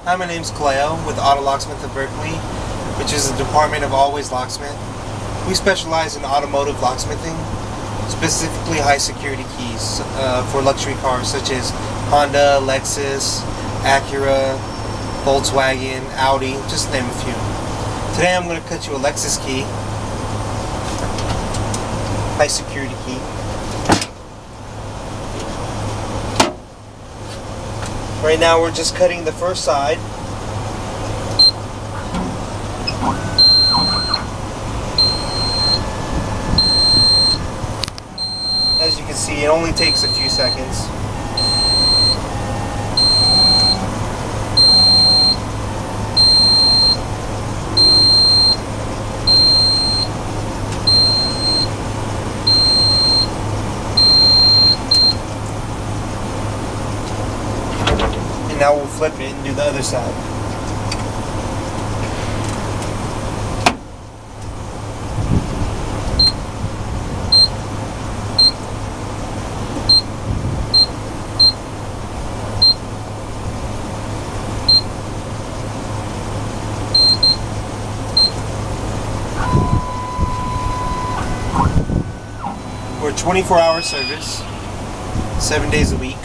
Hi, my name's Cleo with Locksmith Berkeley, which is the Department of Always Locksmith. We specialize in automotive locksmithing, specifically high security keys for luxury cars such as Honda, Lexus, Acura, Volkswagen, Audi, just to name a few. Today I'm going to cut you a Lexus key, high security key. Right now we're just cutting the first side. As you can see, it only takes a few seconds. And now we'll flip it and do the other side. We're a 24-hour service, 7 days a week.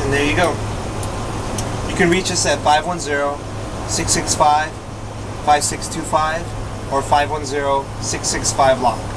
And there you go. You can reach us at 510-665-5625 or 510-665-LOCK.